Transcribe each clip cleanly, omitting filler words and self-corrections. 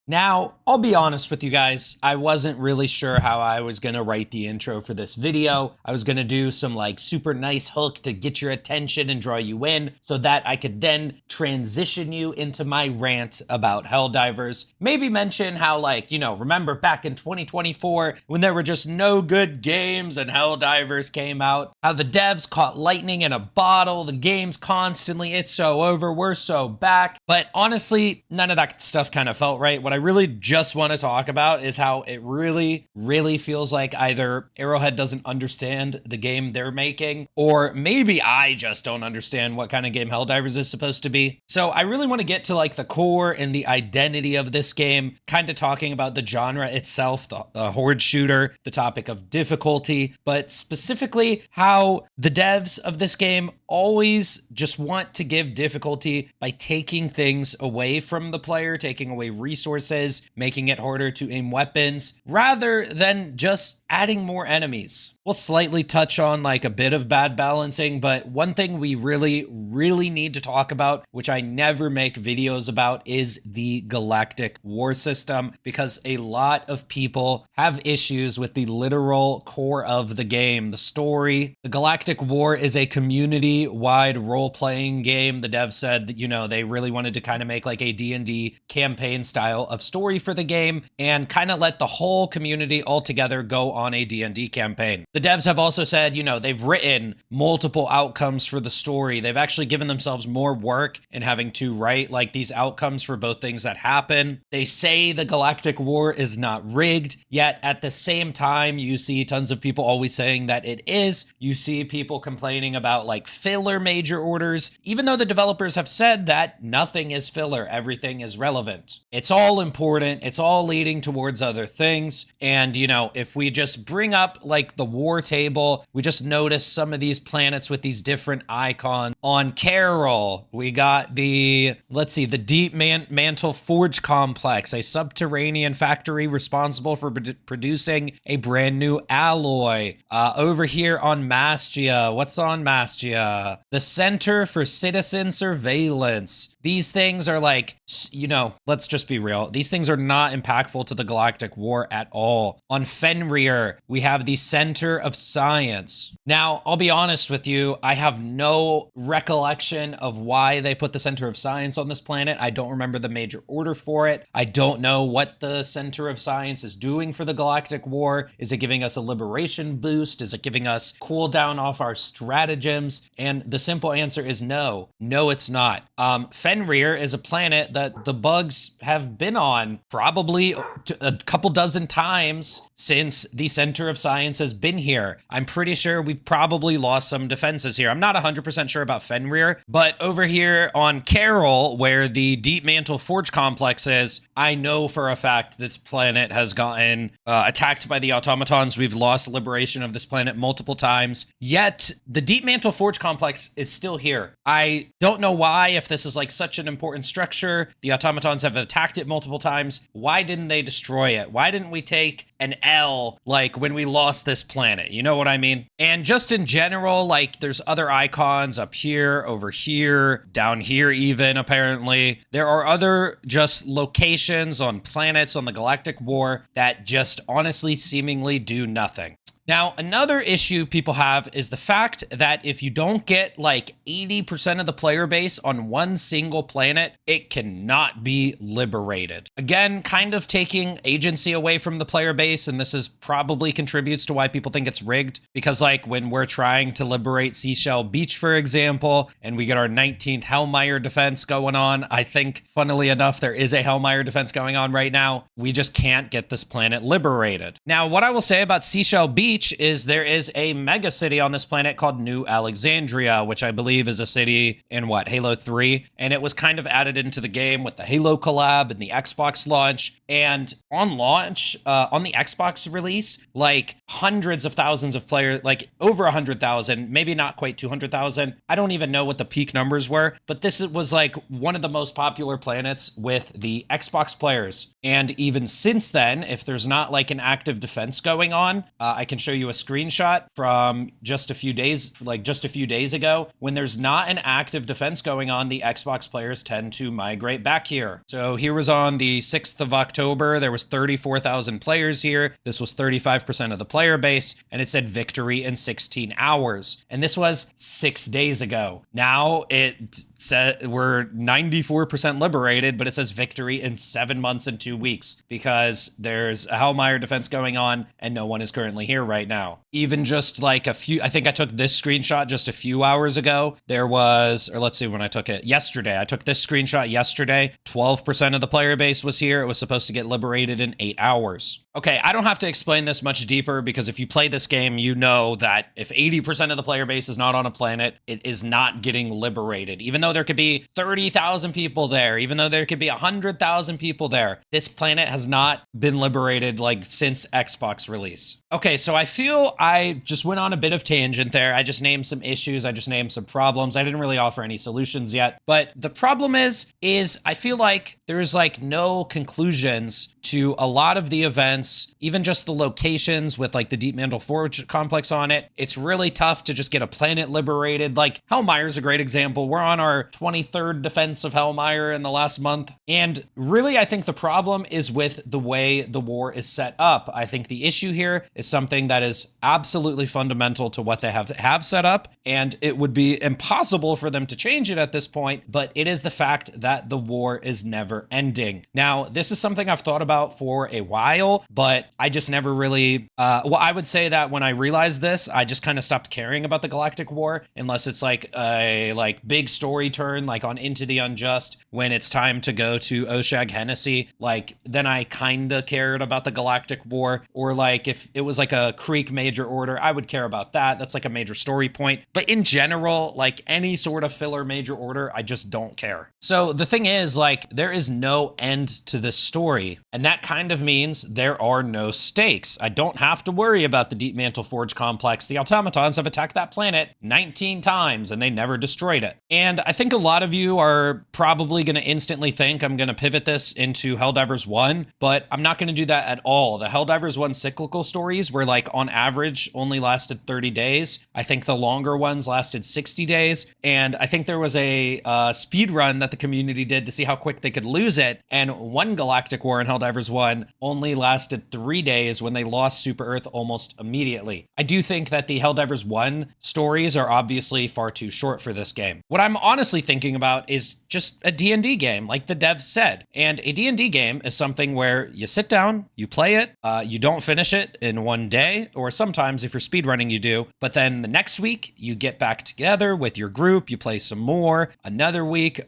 Now, I'll be honest with you guys, I wasn't really sure how I was gonna write the intro for this video. I was gonna do some like super nice hook to get your attention and draw you in so that I could then transition you into my rant about Helldivers. Maybe mention how like, remember back in 2024 when there were just no good games and Helldivers came out, how the devs caught lightning in a bottle, the game's constantly, it's so over, we're so back. But honestly, none of that stuff kind of felt right. What I really just want to talk about is how it really feels like either Arrowhead doesn't understand the game they're making, or maybe I just don't understand what kind of game Helldivers is supposed to be. So I really want to get to like the core and the identity of this game, kind of talking about the genre itself, the horde shooter, the topic of difficulty, but specifically how the devs of this game always just want to give difficulty by taking things away from the player, taking away resources, making it harder to aim weapons, rather than just adding more enemies. We'll slightly touch on like a bit of bad balancing, but one thing we really need to talk about, which I never make videos about, is the galactic war system, because a lot of people have issues with the literal core of the game, the story. The galactic war is a community-wide role-playing game. The devs said that, they really wanted to kind of make like a D&D campaign style of story for the game and kind of let the whole community all together go on a D&D campaign. The devs have also said, they've written multiple outcomes for the story. They've actually given themselves more work in having to write like these outcomes for both things that happen. They say the galactic war is not rigged, yet at the same time, you see tons of people always saying that it is. You see people complaining about like filler major orders, even though the developers have said that nothing is filler, everything is relevant. It's all important. It's all leading towards other things. And, if we just bring up like the war table, we just notice some of these planets with these different icons. On Carol, we got the Deep Mantle Forge Complex, a subterranean factory responsible for producing a brand new alloy. Over here on Mastia, what's on Mastia? The Center for Citizen Surveillance. These things are like, let's just be real. These things are not impactful to the Galactic War at all. On Fenrir, we have the Center of Science. Now, I'll be honest with you, I have no recollection of why they put the Center of Science on this planet. I don't remember the major order for it. I don't know what the Center of Science is doing for the Galactic War. Is it giving us a liberation boost? Is it giving us cooldown off our stratagems? And the simple answer is no. No, it's not. Fenrir is a planet that the bugs have been on probably a couple dozen times since the Center of Science has been here. I'm pretty sure we've probably lost some defenses here. I'm not 100% sure about Fenrir, but over here on Carol, where the Deep Mantle Forge Complex is, I know for a fact this planet has gotten attacked by the automatons. We've lost liberation of this planet multiple times, yet the Deep Mantle Forge Complex is still here. I don't know why, if this is like such an important structure, the automatons have attacked it multiple times. Why didn't they destroy it? Why didn't we take an L like when we lost this planet? You know what I mean? And just in general, like there's other icons up here, over here, down here even, apparently. There are other just locations on planets on the Galactic War that just honestly seemingly do nothing. Now, another issue people have is the fact that if you don't get like 80% of the player base on one single planet, it cannot be liberated. Again, kind of taking agency away from the player base, and this is probably contributes to why people think it's rigged, because like when we're trying to liberate Seashell Beach, for example, and we get our 19th Hellmire defense going on, I think, funnily enough, there is a Hellmire defense going on right now, we just can't get this planet liberated. Now, what I will say about Seashell Beach is there is a mega city on this planet called New Alexandria, which I believe is a city in Halo 3, and it was kind of added into the game with the Halo collab and the Xbox launch. And on launch, on the Xbox release, like hundreds of thousands of players, like over 100,000, maybe not quite 200,000. I don't even know what the peak numbers were, but this was like one of the most popular planets with the Xbox players. And even since then, if there's not like an active defense going on, I can show show you a screenshot from just a few days ago. When there's not an active defense going on, the Xbox players tend to migrate back here. So here was on the 6th of October, there was 34,000 players here. This was 35% of the player base, and it said victory in 16 hours. And this was 6 days ago. Now it said we're 94% liberated, but it says victory in 7 months and 2 weeks because there's a Hellmire defense going on and no one is currently here right now. Even just like I think I took this screenshot just a few hours ago. There was, or let's see when I took it, yesterday. I took this screenshot yesterday. 12% of the player base was here. It was supposed to get liberated in 8 hours. Okay, I don't have to explain this much deeper because if you play this game, you know that if 80% of the player base is not on a planet, it is not getting liberated. Even though there could be 30,000 people there, even though there could be 100,000 people there, this planet has not been liberated like since Xbox release. Okay, so I feel I just went on a bit of tangent there. I just named some issues. I just named some problems. I didn't really offer any solutions yet. But the problem is I feel like there's like no conclusions to a lot of the events, even just the locations with like the Deep Mantle Forge complex on it. It's really tough to just get a planet liberated. Like Hellmire's a great example. We're on our 23rd defense of Hellmire in the last month. And really, I think the problem is with the way the war is set up. I think the issue here is something that is absolutely fundamental to what they have set up. And it would be impossible for them to change it at this point, but it is the fact that the war is never ending. Now, this is something I've thought about for a while, but I just never really, I would say that when I realized this, I just kind of stopped caring about the Galactic War, unless it's like a big story turn, like on Into the Unjust, when it's time to go to Oshag Hennessy, like then I kind of cared about the Galactic War, or like if it was like a Creek major order, I would care about that. That's like a major story point. But in general, like any sort of filler major order, I just don't care. So the thing is, like, there is no end to this story, and that kind of means there are no stakes. I don't have to worry about the Deep Mantle Forge complex. The automatons have attacked that planet 19 times and they never destroyed it. And I think a lot of you are probably going to instantly think I'm going to pivot this into Helldivers 1, but I'm not going to do that at all. The Helldivers 1 cyclical stories were like on average only lasted 30 days. I think the longer ones lasted 60 days. And I think there was a speed run that the community did to see how quick they could lose it. And one Galactic War in Helldivers 1 only lasted 3 days when they lost Super Earth almost immediately. I do think that the Helldivers 1 stories are obviously far too short for this game. What I'm honestly thinking about is just a D&D game, like the devs said. And a D&D game is something where you sit down, you play it, you don't finish it in one day, or sometimes if you're speedrunning you do, but then the next week you get back together with your group, you play some more, another week,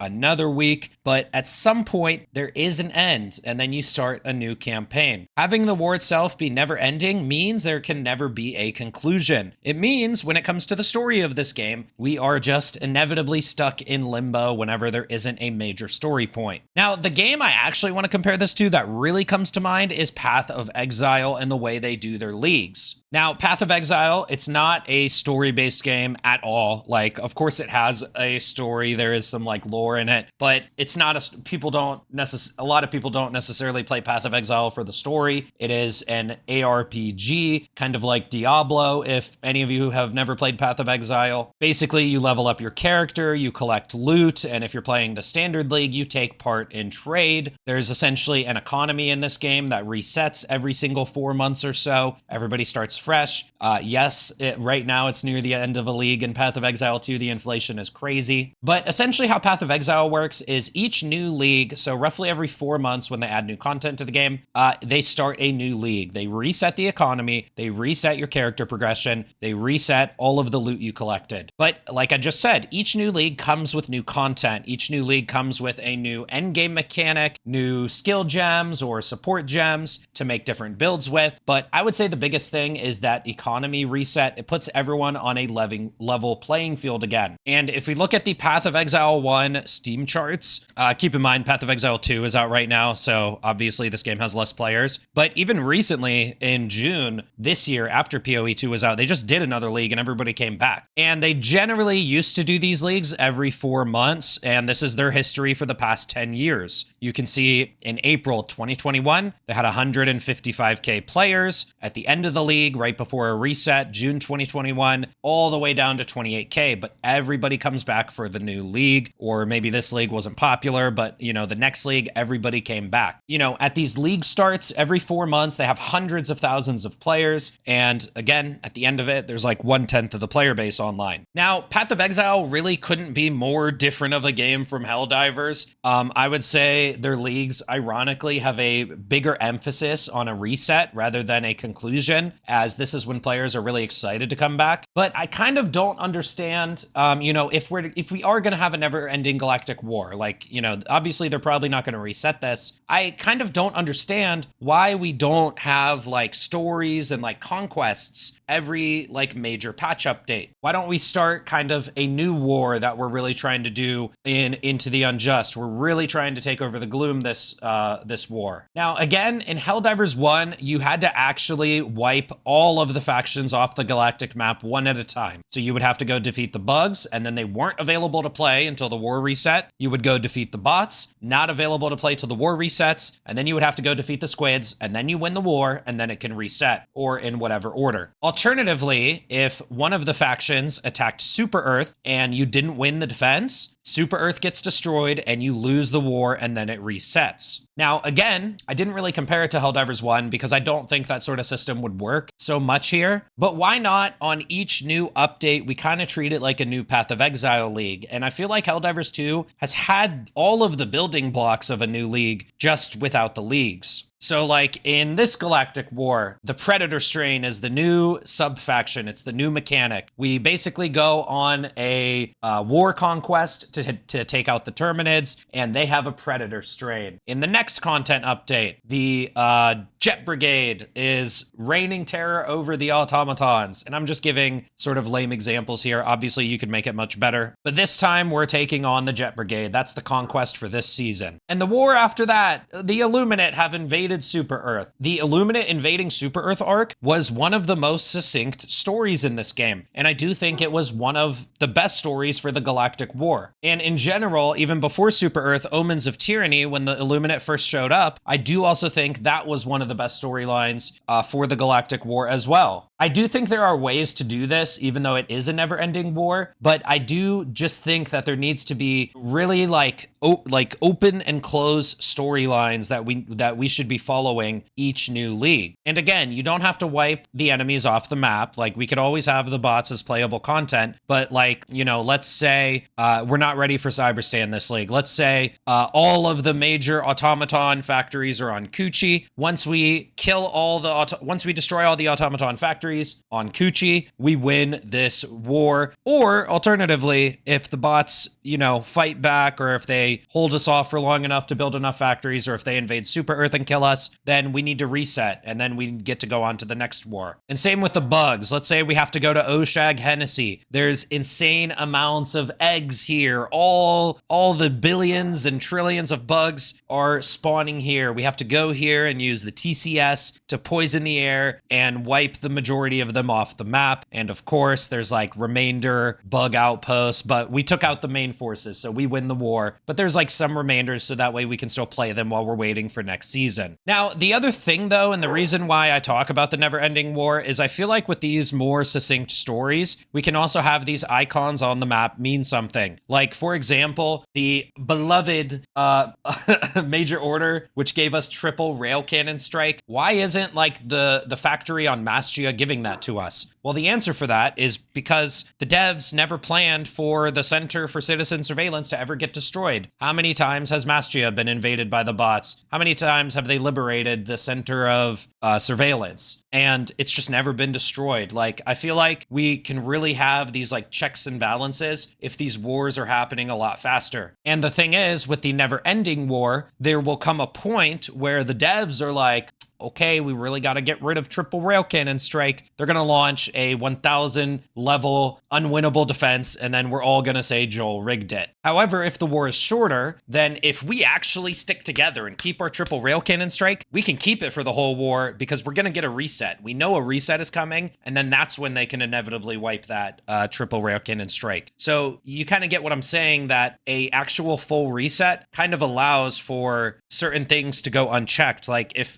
but at some point there is an end, and then you start a new campaign. Having the war itself be never ending means there can never be a conclusion. It means when it comes to the story of this game, we are just inevitably stuck in limbo whenever there isn't a major story point. Now, the game I actually want to compare this to that really comes to mind is Path of Exile and the way they do their leagues. Now, Path of Exile, it's not a story-based game at all. Like, of course it has a story, there is some like lore in it, but it's not a lot of people don't necessarily play Path of Exile for the story. It is an ARPG, kind of like Diablo, if any of you have never played Path of Exile. Basically, you level up your character, you collect loot, and if you're playing the standard league, you take part in trade. There's essentially an economy in this game that resets every single 4 months or so. Everybody starts fresh. Yes, right now it's near the end of a league in Path of Exile 2. The inflation is crazy. But essentially how Path of Exile works is each new league, so roughly every 4 months when they add new content to the game, they start a new league. They reset the economy, they reset your character progression, they reset all of the loot you collected. But like I just said, each new league comes with new content. Each new league comes with a new endgame mechanic, new skill gems or support gems to make different builds with. But I would say the biggest thing is that economy reset. It puts everyone on a level playing field again. And if we look at the Path of Exile 1 Steam charts, keep in mind Path of Exile 2 is out right now, so obviously this game has less players. But even recently in June this year, after PoE 2 was out, they just did another league and everybody came back. And they generally used to do these leagues every 4 months, and this is their history for the past 10 years. You can see in April 2021, they had 155k players. At the end of the league, right before a reset, June 2021, all the way down to 28K. But everybody comes back for the new league, or maybe this league wasn't popular, but the next league, everybody came back. At these league starts every 4 months, they have hundreds of thousands of players. And again, at the end of it, there's like 1/10 of the player base online. Now, Path of Exile really couldn't be more different of a game from Helldivers. I would say their leagues, ironically, have a bigger emphasis on a reset rather than a conclusion, as this is when players are really excited to come back. But I kind of don't understand, if we are going to have a never-ending galactic war, obviously they're probably not going to reset this. I kind of don't understand why we don't have like stories and like conquests every like major patch update. Why don't we start kind of a new war that we're really trying to do in Into the Unjust? We're really trying to take over the Gloom this war. Now, again, in Helldivers 1, you had to actually wipe all of the factions off the galactic map one at a time. So you would have to go defeat the bugs, and then they weren't available to play until the war reset. You would go defeat the bots, not available to play till the war resets, and then you would have to go defeat the squids, and then you win the war, and then it can reset, or in whatever order. Alternatively, if one of the factions attacked Super Earth and you didn't win the defense, Super Earth gets destroyed and you lose the war and then it resets. Now, again, I didn't really compare it to Helldivers 1 because I don't think that sort of system would work so much here. But why not on each new update, we kind of treat it like a new Path of Exile league? And I feel like Helldivers 2 has had all of the building blocks of a new league just without the leagues. So like in this galactic war, the Predator strain is the new sub-faction. It's the new mechanic. We basically go on a war conquest to take out the Terminids, and they have a Predator strain. In the next content update, the Jet Brigade is raining terror over the automatons. And I'm just giving sort of lame examples here. Obviously, you could make it much better. But this time, we're taking on the Jet Brigade. That's the conquest for this season. And the war after that, the Illuminate have invaded Super Earth. The Illuminate invading Super Earth arc was one of the most succinct stories in this game, and I do think it was one of the best stories for the Galactic War. And in general, even before Super Earth, Omens of Tyranny, when the Illuminate first showed up, I do also think that was one of the best storylines for the Galactic War as well. I do think there are ways to do this, even though it is a never-ending war, but I do just think that there needs to be really like open and closed storylines that we should be following each new league. And again, you don't have to wipe the enemies off the map. Like, we could always have the bots as playable content, but let's say we're not ready for Cyberstay in this league. Let's say all of the major automaton factories are on Kuchi. Once we destroy all the automaton factories on Kuchi, we win this war. Or alternatively, if the bots, fight back, or if they hold us off for long enough to build enough factories, or if they invade Super Earth and kill us, then we need to reset, and then we get to go on to the next war. And same with the bugs. Let's say we have to go to Oshag Hennessy. There's insane amounts of eggs here. All the billions and trillions of bugs are spawning here. We have to go here and use the TCS to poison the air and wipe the majority of them off the map. And of course, there's like remainder bug outposts, but we took out the main forces, so we win the war. But there's like some remainders, so that way we can still play them while we're waiting for next season. Now, the other thing though, and the reason why I talk about the never-ending war, is I feel like with these more succinct stories, we can also have these icons on the map mean something. Like, for example, the beloved Major Order, which gave us triple rail cannon strike. Why isn't like the factory on Mastia giving that to us? Well, the answer for that is because the devs never planned for the Center for Citizen Surveillance to ever get destroyed. How many times has Mastia been invaded by the bots? How many times have they liberated the Center of Surveillance? And it's just never been destroyed. Like, I feel like we can really have these like checks and balances if these wars are happening a lot faster. And the thing is, with the never-ending war, there will come a point where the devs are like, okay, we really got to get rid of triple rail cannon strike. They're going to launch a 1000 level unwinnable defense, and then we're all going to say Joel rigged it. However, if the war is shorter, then if we actually stick together and keep our triple rail cannon strike, we can keep it for the whole war because we're going to get a reset. We know a reset is coming, and then that's when they can inevitably wipe that triple rail cannon strike. So you kind of get what I'm saying, that a actual full reset kind of allows for certain things to go unchecked. Like if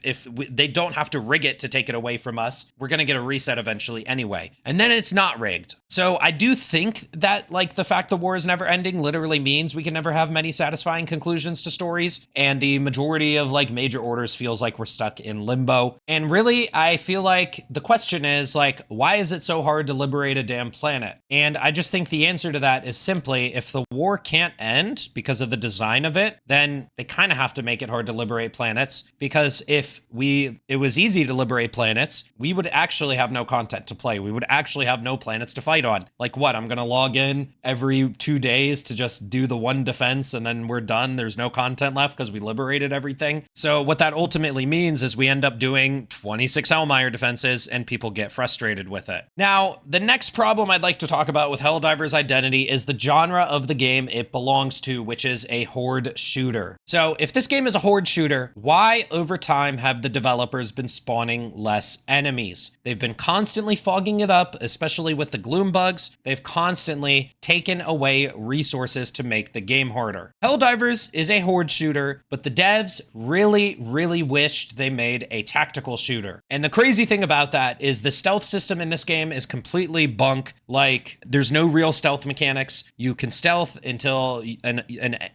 they don't have to rig it to take it away from us. We're going to get a reset eventually anyway. And then it's not rigged. So I do think that like the fact the war is never ending literally means we can never have many satisfying conclusions to stories. And the majority of like major orders feels like we're stuck in limbo. And really, I feel like the question is like, why is it so hard to liberate a damn planet? And I just think the answer to that is simply if the war can't end because of the design of it, then they kind of have to make it hard to liberate planets. Because if it was easy to liberate planets, we would actually have no content to play. We would actually have no planets to fight on. Like what? I'm going to log in every 2 days to just do the one defense and then we're done. There's no content left because we liberated everything. So what that ultimately means is we end up doing 26 Hellmire defenses and people get frustrated with it. Now, the next problem I'd like to talk about with Helldivers' identity is the genre of the game it belongs to, which is a horde shooter. So if this game is a horde shooter, why over time have the developers been spawning less enemies? They've been constantly fogging it up, especially with the gloom bugs. They've constantly taken away resources to make the game harder. Helldivers is a horde shooter, but the devs really, really wished they made a tactical shooter. And the crazy thing about that is the stealth system in this game is completely bunk. Like, there's no real stealth mechanics. You can stealth until an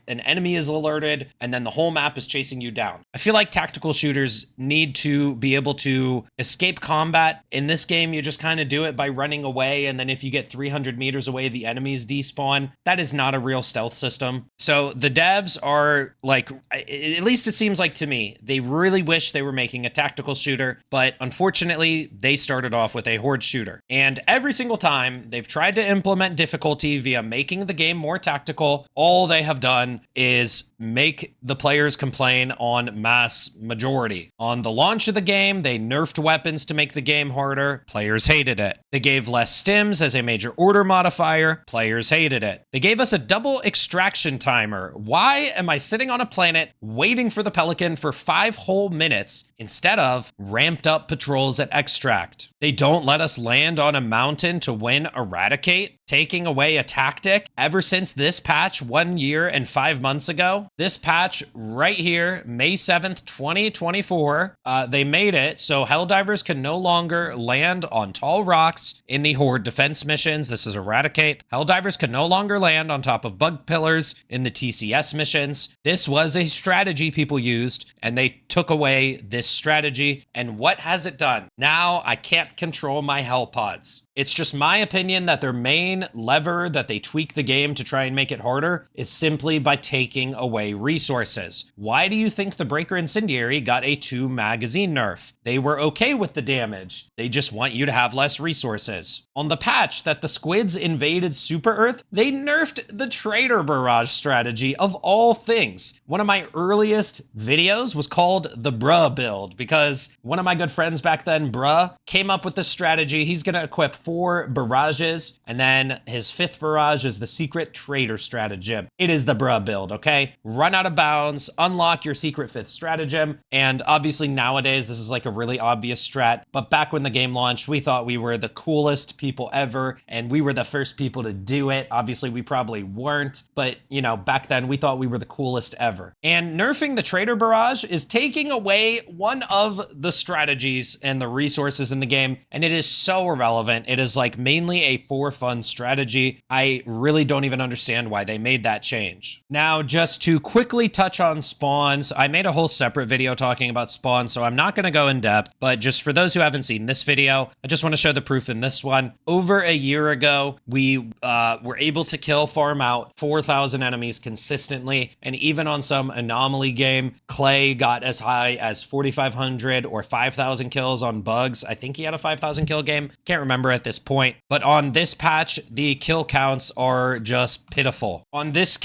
enemy is alerted, and then the whole map is chasing you down. I feel like tactical shooters need to be able to escape combat. In this game, you just kind of do it by running away, and then if you get 300 meters away, the enemies despawn. That is not a real stealth system. So the devs are like, at least it seems like to me, they really wish they were making a tactical shooter, but unfortunately, they started off with a horde shooter. And every single time they've tried to implement difficulty via making the game more tactical, all they have done is make the players complain on mass majority. On the launch of the game, they nerfed weapons to make the game harder. Players hated it. They gave less stims as a major order modifier. Players hated it. They gave us a double extraction timer. Why am I sitting on a planet waiting for the Pelican for 5 whole minutes instead of ramped up patrols at extract? They don't let us land on a mountain to win eradicate, taking away a tactic. Ever since this patch 1 year and 5 months ago, this patch right here, May 7th, 2024, they made it so Helldivers can no longer land on tall rocks in the horde defense missions. This is eradicate. Helldivers can no longer land on top of bug pillars in the TCS missions. This was a strategy people used, and they took away this strategy. And what has it done? Now I can't control my hell pods. It's just my opinion that their main lever that they tweak the game to try and make it harder is simply by taking away resources. Why do you think the Breaker Incendiary got a 2 magazine nerf? They were okay with the damage. They just want you to have less resources. On the patch that the squids invaded Super Earth, they nerfed the Trader Barrage strategy of all things. One of my earliest videos was called the Bruh build because one of my good friends back then, Bruh, came up with this strategy. He's going to equip 4 barrages, and then his 5th barrage is the secret trader stratagem. It is the Bruh build, okay? Run out of bounds, unlock your secret 5th stratagem, and obviously nowadays this is like a really obvious strat, but back when the game launched, we thought we were the coolest people ever, and we were the first people to do it. Obviously, we probably weren't, but you know, back then we thought we were the coolest ever. And nerfing the trader barrage is taking away one of the strategies and the resources in the game, and it is so irrelevant. It is like mainly a for fun strategy. I really don't even understand why they made that change. Now, just to quickly touch on spawns, I made a whole separate video talking about spawns, so I'm not going to go in depth, but just for those who haven't seen this video, I just want to show the proof in this one. Over a year ago, we were able to kill farm out 4,000 enemies consistently, and even on some anomaly game, Clay got as high as 4,500 or 5,000 kills on bugs. I think he had a 5,000 kill game. Can't remember at this point, but on this patch, the kill counts are just pitiful. On this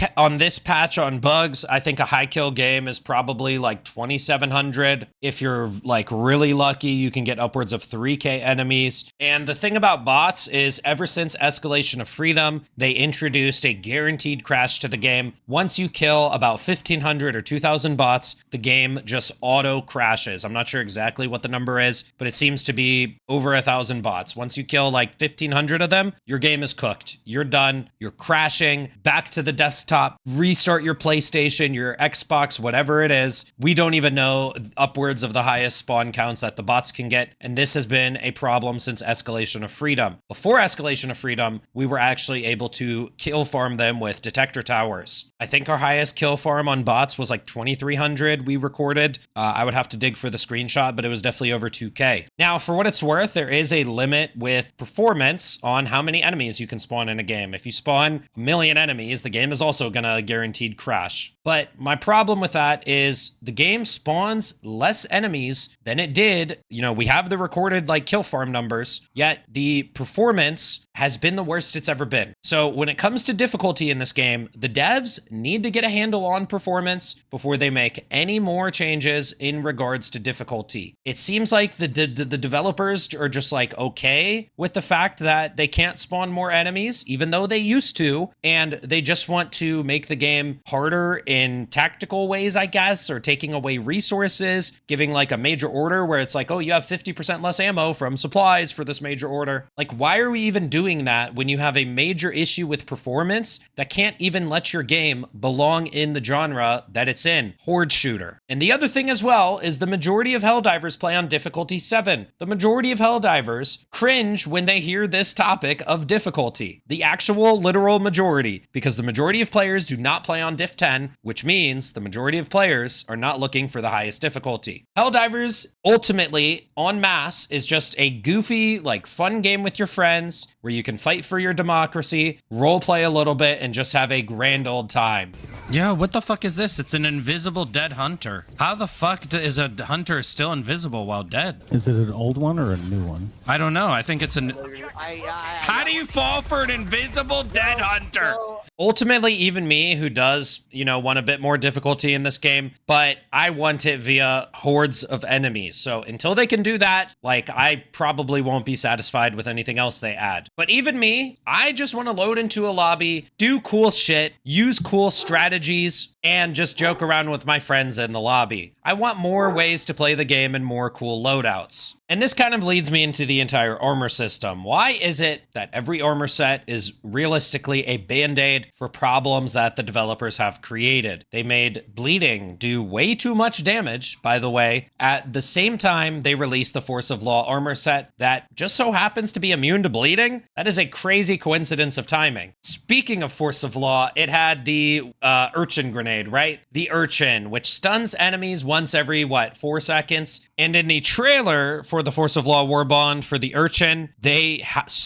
patch on bugs, I think a high kill game is probably like 2,700. If you're like really lucky, you can get upwards of 3K enemies. And the thing about bots is ever since Escalation of Freedom, they introduced a guaranteed crash to the game. Once you kill about 1,500 or 2,000 bots, the game just auto crashes. I'm not sure exactly what the number is, but it seems to be over 1,000 bots. Once you kill like 1,500 of them, your game is is cooked. You're done. You're crashing back to the desktop. Restart your PlayStation, your Xbox, whatever it is. We don't even know upwards of the highest spawn counts that the bots can get. And this has been a problem since Escalation of Freedom. Before Escalation of Freedom, we were actually able to kill farm them with detector towers. I think our highest kill farm on bots was like 2,300 we recorded. I would have to dig for the screenshot, but it was definitely over 2K. Now, for what it's worth, there is a limit with performance on how many enemies you can spawn in a game. If you spawn a million enemies, the game is also gonna guaranteed crash. But my problem with that is the game spawns less enemies than it did. You know, we have the recorded like kill farm numbers, yet the performance has been the worst it's ever been. So when it comes to difficulty in this game, the devs need to get a handle on performance before they make any more changes in regards to difficulty. It seems like the developers are just like okay with the fact that they can't spawn more enemies, even though they used to, and they just want to make the game harder in tactical ways, I guess, or taking away resources, giving like a major order where it's like, oh, you have 50% less ammo from supplies for this major order. Like, why are we even doing that when you have a major issue with performance that can't even let your game belong in the genre that it's in, horde shooter? And the other thing as well is the majority of Helldivers play on difficulty 7. The majority of Helldivers cringe when they hear this topic of difficulty. The actual literal majority, because the majority of players do not play on diff 10, which means the majority of players are not looking for the highest difficulty. Helldivers, ultimately, en masse, is just a goofy, like, fun game with your friends where you can fight for your democracy, roleplay a little bit, and just have a grand old time. Yeah, what the fuck is this? It's an invisible dead hunter. How the fuck is a hunter still invisible while dead? Is it an old one or a new one? I don't know. I think it's an... How do you fall for an invisible dead hunter? Ultimately, even me, who does, you know, want a bit more difficulty in this game, but I want it via hordes of enemies. So until they can do that, like, I probably won't be satisfied with anything else they add. But even me, I just want to load into a lobby, do cool shit, use cool strategies, and just joke around with my friends in the lobby. I want more ways to play the game and more cool loadouts. And this kind of leads me into the entire armor system. Why is it that every armor set is realistically a band-aid for problems that the developers have created? They made bleeding do way too much damage, by the way. At the same time, they released the Force of Law armor set that just so happens to be immune to bleeding. That is a crazy coincidence of timing. Speaking of Force of Law, it had the Urchin grenade, right? The Urchin, which stuns enemies once every, 4 seconds? And in the trailer for the Force of Law War Bond for the Urchin, they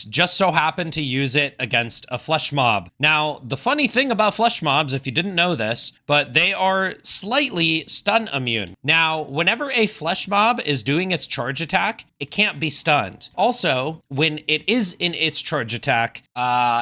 just so happen to use it against a flesh mob. Now, the funny thing about flesh mobs, if you didn't know this, but they are slightly stun immune. Now, whenever a flesh mob is doing its charge attack, it can't be stunned. Also, when it is in its charge attack,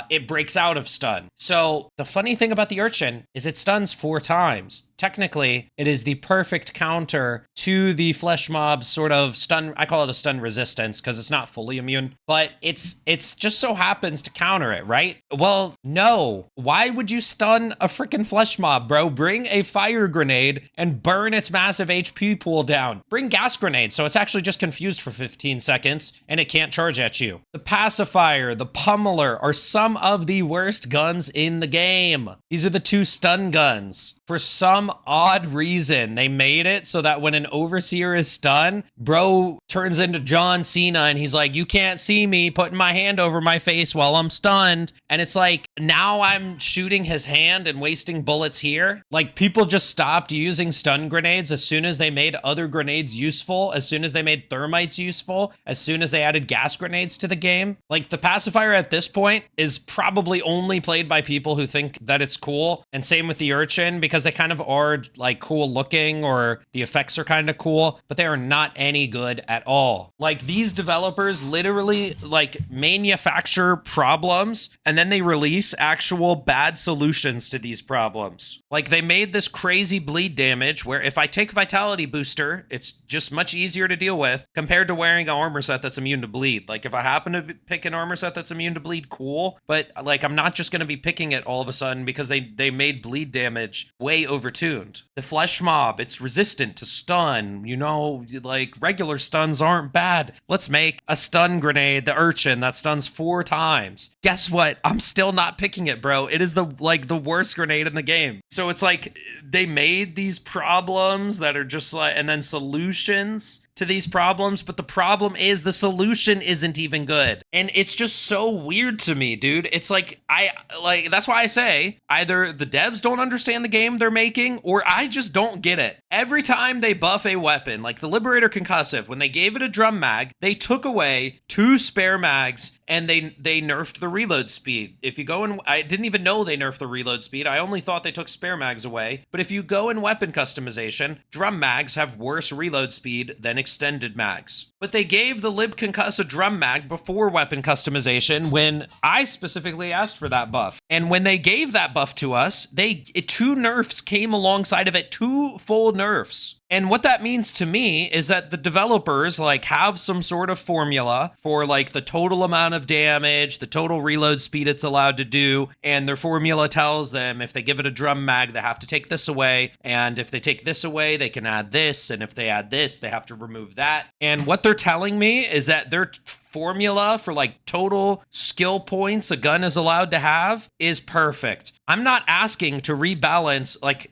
it breaks out of stun. So the funny thing about the Urchin is it stuns 4 times. Technically, it is the perfect counter to the flesh mob's sort of stun. I call it a stun resistance because it's not fully immune, but it's just so happens to counter it, right? Well, no. Why would you stun a freaking flesh mob, bro? Bring a fire grenade and burn its massive HP pool down. Bring gas grenades so it's actually just confused for 15 seconds and it can't charge at you. The pacifier, the pummeler are some of the worst guns in the game. These are the 2 stun guns. For some odd reason, they made it so that when an overseer is stunned, bro turns into John Cena and he's like, you can't see me putting my hand over my face while I'm stunned. And it's like, now I'm shooting his hand and wasting bullets here. Like, people just stopped using stun grenades as soon as they made other grenades useful, as soon as they made thermites useful, as soon as they added gas grenades to the game. Like, the pacifier at this point is probably only played by people who think that it's cool. And same with the Urchin, because they kind of are like cool looking, or the effects are kind of cool, but they are not any good at all. Like, these developers literally like manufacture problems and then they release actual bad solutions to these problems. Like, they made this crazy bleed damage where if I take Vitality Booster, it's just much easier to deal with compared to wearing an armor set that's immune to bleed. Like, if I happen to pick an armor set that's immune to bleed, cool, but like, I'm not just going to be picking it all of a sudden because they made bleed damage way overtuned. The flesh mob, it's resistant to stun. You know, like regular stuns aren't bad. Let's make a stun grenade, the urchin, that stuns 4 times. Guess what? I'm still not picking it, bro. It is the worst grenade in the game. So it's like they made these problems that are just like, and then solutions to these problems, but the problem is the solution isn't even good. And it's just so weird to me, dude. It's like, that's why I say either the devs don't understand the game they're making, or I just don't get it. Every time they buff a weapon, like the Liberator Concussive, when they gave it a drum mag, they took away 2 spare mags and they nerfed the reload speed. If you go in, I didn't even know they nerfed the reload speed. I only thought they took spare mags away. But if you go in weapon customization, drum mags have worse reload speed than extended mags. But they gave the Lib Concuss a drum mag before weapon customization when I specifically asked for that buff. And when they gave that buff to us, 2 nerfs came alongside of it, 2 full nerfs. And what that means to me is that the developers like have some sort of formula for like the total amount of damage, the total reload speed it's allowed to do, and their formula tells them if they give it a drum mag, they have to take this away, and if they take this away, they can add this, and if they add this, they have to remove that. And what they're telling me is that their formula for like total skill points a gun is allowed to have is perfect. I'm not asking to rebalance like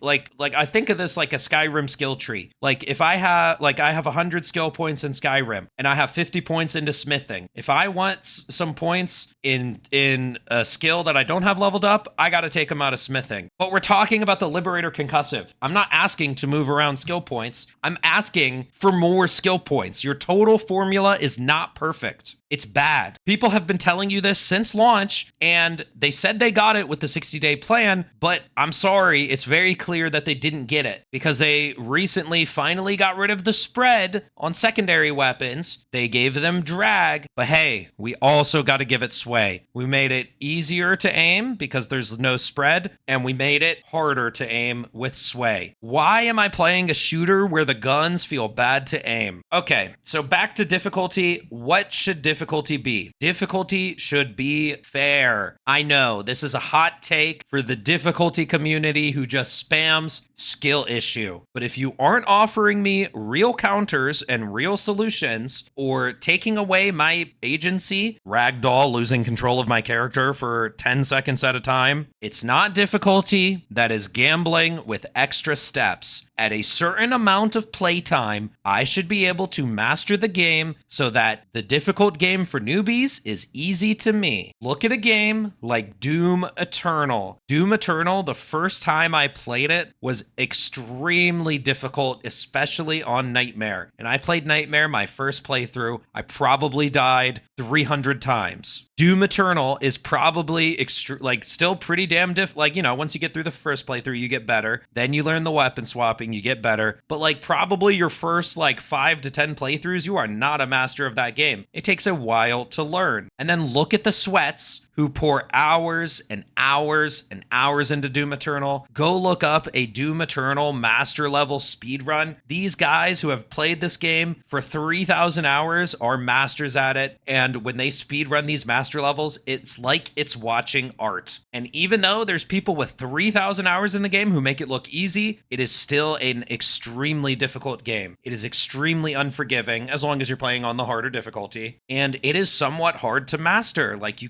I think of this like a Skyrim skill tree. Like if I have 100 skill points in Skyrim and I have 50 points into smithing. If I want some points in a skill that I don't have leveled up, I got to take them out of smithing. But we're talking about the Liberator Concussive. I'm not asking to move around skill points. I'm asking for more skill points. Your total formula is not perfect. It's bad. People have been telling you this since launch, and they said they got it with the 60-day plan, but I'm sorry, it's very clear that they didn't get it because they recently finally got rid of the spread on secondary weapons. They gave them drag, but hey, we also got to give it sway. We made it easier to aim because there's no spread, and we made it harder to aim with sway. Why am I playing a shooter where the guns feel bad to aim? Okay, so back to difficulty. What should difficulty be? Difficulty should be fair. I know this is a hot take for the difficulty community who just spams skill issue. But if you aren't offering me real counters and real solutions, or taking away my agency, ragdoll losing control of my character for 10 seconds at a time, it's not difficulty. That is gambling with extra steps. At a certain amount of playtime, I should be able to master the game so that the difficult game for newbies is easy to me. Look at a game like Doom Eternal. Doom Eternal, the first time I played it, was extremely difficult, especially on Nightmare. And I played Nightmare my first playthrough. I probably died 300 times. Doom Eternal is probably still pretty damn once you get through the first playthrough, you get better. Then you learn the weapon swapping, you get better. But probably your first 5 to 10 playthroughs, you are not a master of that game. It takes a while to learn. And then look at the sweats who pour hours and hours and hours into Doom Eternal. Go look up a Doom Eternal master level speedrun. These guys who have played this game for 3,000 hours are masters at it. And when they speedrun these master levels, it's like it's watching art. And even though there's people with 3,000 hours in the game who make it look easy, it is still an extremely difficult game. It is extremely unforgiving as long as you're playing on the harder difficulty. And it is somewhat hard to master. You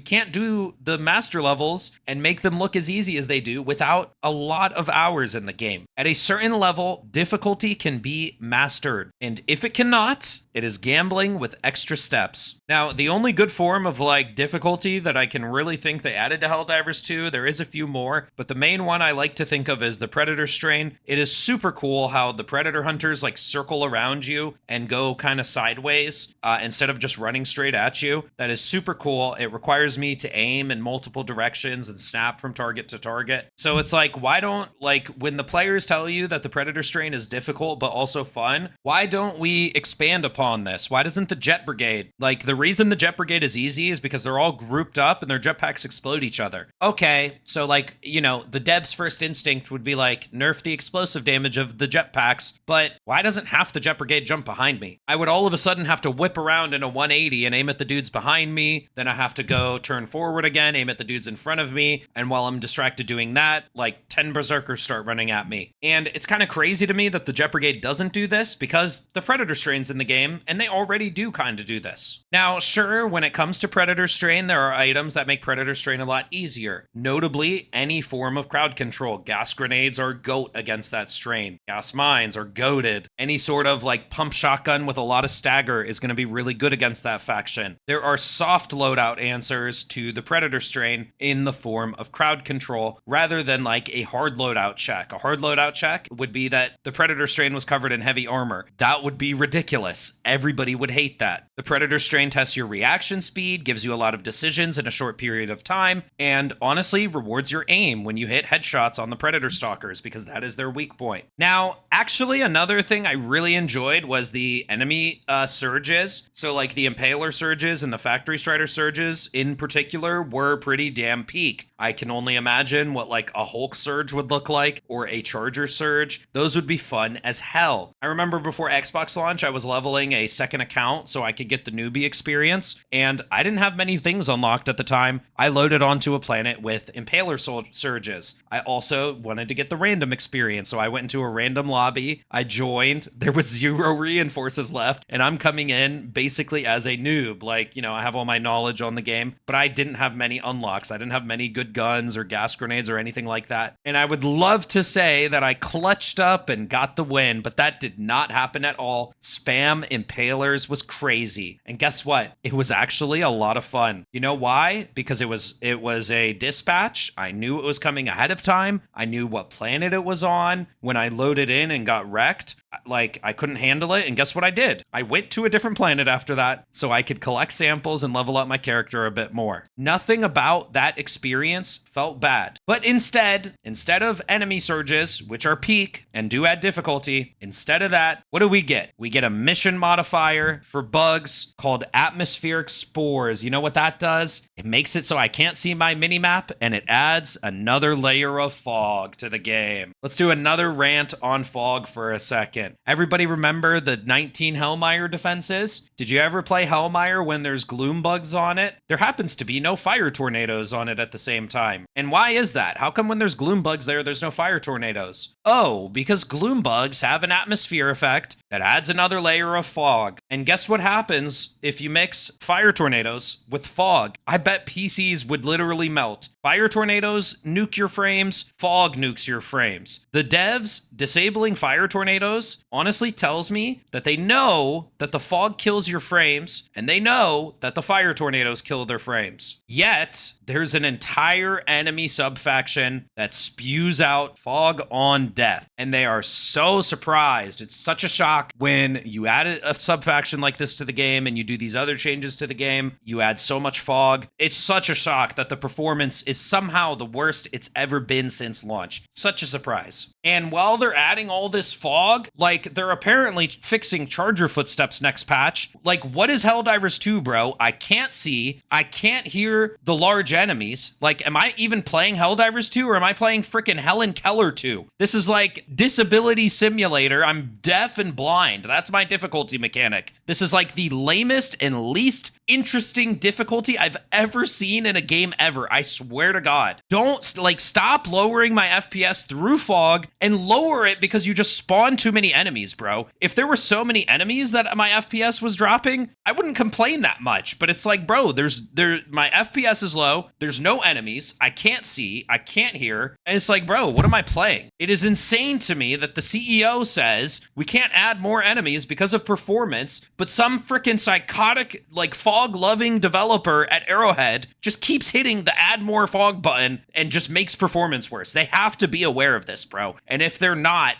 can't do the master levels and make them look as easy as they do without a lot of hours in the game. At a certain level, difficulty can be mastered. And if it cannot, it is gambling with extra steps. Now, the only good form of difficulty that I can really think they added to Helldivers 2, there is a few more, but the main one I like to think of is the Predator strain. It is super cool how the Predator hunters circle around you and go kind of sideways instead of just running straight at you. That is super cool. It requires me to aim in multiple directions and snap from target to target. So it's why don't, when the players tell you that the Predator strain is difficult but also fun, why don't we expand upon this? Why doesn't the Jet Brigade, the reason the Jet Brigade is easy is because they're all grouped up and their jetpacks explode each other. Okay, so the dev's first instinct would be nerf the explosive damage of the jetpacks, but why doesn't half the Jet Brigade jump behind me? I would all of a sudden have to whip around in a 180 and aim at the dudes behind me, then I have to go also turn forward again, aim at the dudes in front of me, and while I'm distracted doing that, like 10 berserkers start running at me. And it's kind of crazy to me that the Jet Brigade doesn't do this because the Predator Strain's in the game, and they already do kind of do this. Now, sure, when it comes to Predator Strain, there are items that make Predator Strain a lot easier. Notably, any form of crowd control. Gas grenades are GOAT against that strain. Gas mines are goated. Any sort of like pump shotgun with a lot of stagger is going to be really good against that faction. There are soft loadout answers to the Predator Strain in the form of crowd control rather than like a hard loadout check. A hard loadout check would be that the Predator Strain was covered in heavy armor. That would be ridiculous. Everybody would hate that. The Predator Strain tests your reaction speed, gives you a lot of decisions in a short period of time, and honestly rewards your aim when you hit headshots on the Predator Stalkers because that is their weak point. Now, actually, another thing I really enjoyed was the enemy surges. So like the Impaler surges and the Factory Strider surges in particular were pretty damn peak. I can only imagine what like a Hulk surge would look like or a Charger surge. Those would be fun as hell. I remember before Xbox launch, I was leveling a second account so I could get the newbie experience, and I didn't have many things unlocked at the time. I loaded onto a planet with Impaler surges. I also wanted to get the random experience, so I went into a random lobby. I joined. There was 0 reinforces left, and I'm coming in basically as a noob. Like, you know, I have all my knowledge on the game, but I didn't have many unlocks. I didn't have many good guns or gas grenades or anything like that. And I would love to say that I clutched up and got the win, but that did not happen at all. Spam Impalers was crazy. And guess what? It was actually a lot of fun. You know why? Because it was a dispatch. I knew it was coming ahead of time. I knew what planet it was on. When I loaded in and got wrecked, like I couldn't handle it. And guess what I did? I went to a different planet after that so I could collect samples and level up my character a bit more. Nothing about that experience felt bad. But instead of enemy surges, which are peak and do add difficulty, instead of that, what do we get? We get a mission modifier for bugs called atmospheric spores. You know what that does? It makes it so I can't see my minimap, and it adds another layer of fog to the game. Let's do another rant on fog for a second. Everybody remember the 19 Hellmire defenses? Did you ever play Hellmire when there's gloom bugs on it? There happens to be no fire tornadoes on it at the same time. And why is that? How come when there's gloom bugs there's no fire tornadoes? Oh, because gloom bugs have an atmosphere effect that adds another layer of fog. And guess what happens if you mix fire tornadoes with fog? I bet PCs would literally melt. Fire tornadoes nuke your frames, fog nukes your frames. The devs disabling fire tornadoes honestly tells me that they know that the fog kills your frames, and they know that the fire tornadoes kill their frames. Yet, there's an entire enemy subfaction that spews out fog on death, and they are so surprised. It's such a shock when you add a subfaction like this to the game and you do these other changes to the game. You add so much fog. It's such a shock that the performance is somehow the worst it's ever been since launch. Such a surprise. And while they're adding all this fog, like they're apparently fixing Charger footsteps next patch. Like, what is Helldivers 2, bro? I can't see. I can't hear the large enemies. Like, am I even playing Helldivers 2 or am I playing frickin' Helen Keller 2? This is like disability simulator. I'm deaf and blind. That's my difficulty mechanic. This is like the lamest and least interesting difficulty I've ever seen in a game ever. I swear to God. Don't stop lowering my FPS through fog and lower it because you just spawn too many enemies, bro. If there were so many enemies that my FPS was dropping, I wouldn't complain that much. But it's like, bro, my FPS is low. There's no enemies. I can't see. I can't hear. And it's like, bro, what am I playing? It is insane to me that the CEO says we can't add more enemies because of performance, but some freaking psychotic, fog-loving developer at Arrowhead just keeps hitting the add more fog button and just makes performance worse. They have to be aware of this, bro. And if they're not,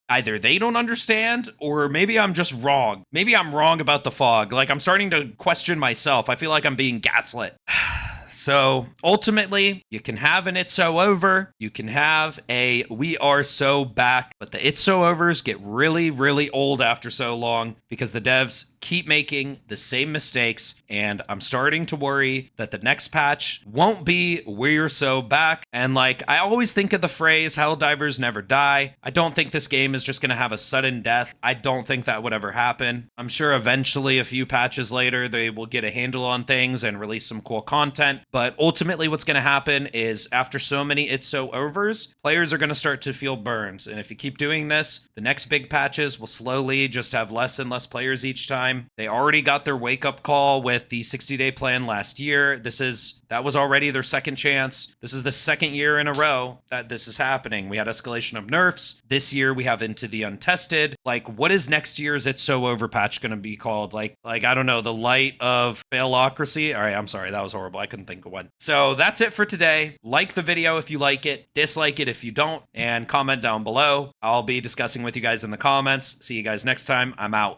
either they don't understand or maybe I'm just wrong. Maybe I'm wrong about the fog. I'm starting to question myself. I feel like I'm being gaslit. So ultimately, you can have an It's So Over. You can have a We Are So Back. But the It's So Overs get really, really old after so long because the devs keep making the same mistakes. And I'm starting to worry that the next patch won't be We're So Back. And I always think of the phrase Helldivers never die. I don't think this game is just going to have a sudden death. I don't think that would ever happen. I'm sure eventually a few patches later, they will get a handle on things and release some cool content. content. But ultimately what's going to happen is after so many It's So Overs, players are going to start to feel burned. And if you keep doing this, the next big patches will slowly just have less and less players each time. They already got their wake-up call with the 60-day plan last year. That was already their second chance. This is the second year in a row that this is happening. We had escalation of nerfs. This year we have Into the Untested. Like, what is next year's It's So Over patch going to be called? Like I don't know, the light of failocracy? All right, I'm sorry, that was horrible. I couldn't think of one. So that's it for today. Like the video if you like it, dislike it if you don't, and comment down below. I'll be discussing with you guys in the comments. See you guys next time. I'm out.